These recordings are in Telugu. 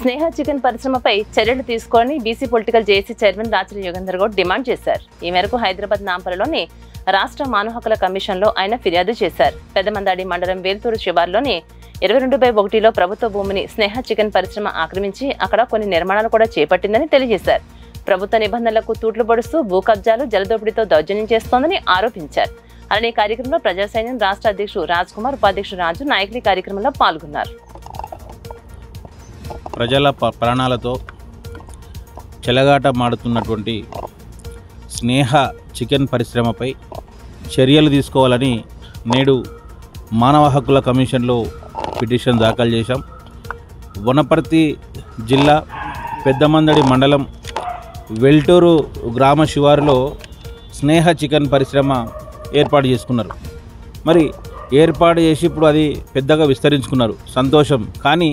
స్నేహ చికెన్ పరిశ్రమపై చర్యలు తీసుకోవాలని BC political JAC chairman Rachari Yogender Goud డిమాండ్ చేశారు. ఈ మేరకు హైదరాబాద్ నాంపల్లిలోని రాష్ట్ర మానవ హక్కుల కమిషన్లో ఆయన ఫిర్యాదు చేశారు. పెద్దమందాడి మండలం వేల్తూరు శివార్లోని 22/1లో ప్రభుత్వ భూమిని స్నేహ చికెన్ పరిశ్రమ ఆక్రమించి అక్కడ కొన్ని నిర్మాణాలు కూడా చేపట్టిందని తెలియజేశారు. ప్రభుత్వ నిబంధనలకు తూట్లు పొడుస్తూ భూ కబ్జాలు, జలదోపిడీతో దౌర్జన్యం చేస్తోందని ఆరోపించారు. అలానే కార్యక్రమంలో ప్రజాసైన్యం రాష్ట్ర అధ్యక్షుడు రాజ్ కుమార్, ఉపాధ్యక్షుడు రాజు నాయకులు ఈ కార్యక్రమంలో పాల్గొన్నారు. ప్రజల ప్రాణాలతో చెలగాట మాడుతున్నటువంటి స్నేహ చికెన్ పరిశ్రమపై చర్యలు తీసుకోవాలని నేడు మానవ హక్కుల కమిషన్లో పిటిషన్ దాఖలు చేశాం. వనపర్తి జిల్లా పెద్దమందడి మండలం వెల్టూరు గ్రామ శివారులో స్నేహ చికెన్ పరిశ్రమ ఏర్పాటు చేసుకున్నారు. మరి ఏర్పాటు చేసి ఇప్పుడు అది పెద్దగా విస్తరించుకున్నారు, సంతోషం. కానీ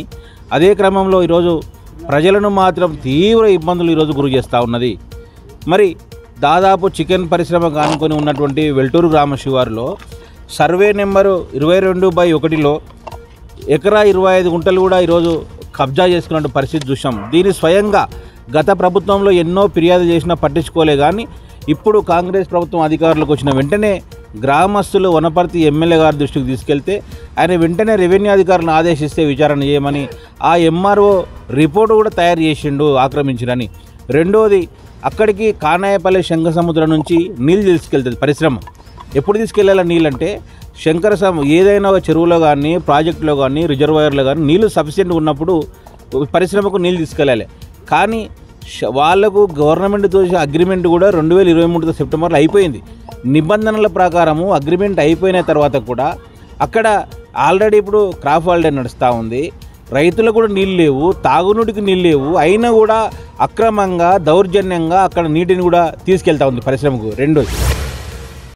అదే క్రమంలో ఈరోజు ప్రజలను మాత్రం తీవ్ర ఇబ్బందులు ఈరోజు గురి చేస్తూ ఉన్నది. మరి దాదాపు చికెన్ పరిశ్రమ కానుకొని ఉన్నటువంటి వెల్టూరు గ్రామ శివారులో సర్వే నెంబరు 22/1లో ఎకరా 25 గుంటలు కూడా ఈరోజు కబ్జా చేసుకున్న పరిస్థితి చూసాం. దీని స్వయంగా గత ప్రభుత్వంలో ఎన్నో ఫిర్యాదు చేసినా పట్టించుకోలే. కానీ ఇప్పుడు కాంగ్రెస్ ప్రభుత్వం అధికారులకు వచ్చిన వెంటనే గ్రామస్తులు వనపర్తి ఎమ్మెల్యే గారి దృష్టికి తీసుకెళ్తే ఆయన వెంటనే రెవెన్యూ అధికారులను ఆదేశిస్తే విచారణ చేయమని ఆ ఎంఆర్ఓ రిపోర్టు కూడా తయారు చేసిండు ఆక్రమించినని. రెండోది, అక్కడికి కానాయపల్లి శంఖసముద్రం నుంచి నీళ్ళు తీసుకెళ్తుంది పరిశ్రమ. ఎప్పుడు తీసుకెళ్లాల నీళ్ళంటే ఏదైనా ఒక చెరువులో కానీ, ప్రాజెక్టులో కానీ, రిజర్వాయర్లో కానీ నీళ్ళు సఫిషియెంట్గా ఉన్నప్పుడు పరిశ్రమకు నీళ్ళు తీసుకెళ్ళాలి. కానీ వాళ్లకు గవర్నమెంట్తో అగ్రిమెంట్ కూడా 2023 సెప్టెంబర్లో అయిపోయింది. నిబంధనల ప్రకారము అగ్రిమెంట్ అయిపోయిన తర్వాత కూడా అక్కడ ఆల్రెడీ ఇప్పుడు క్రాప్ హాలిడే నడుస్తూ ఉంది. రైతులకు కూడా నీళ్ళు లేవు, తాగునీటికి నీళ్ళు లేవు. అయినా కూడా అక్రమంగా, దౌర్జన్యంగా అక్కడ నీటిని కూడా తీసుకెళ్తా ఉంది పరిశ్రమకు. రెండోది,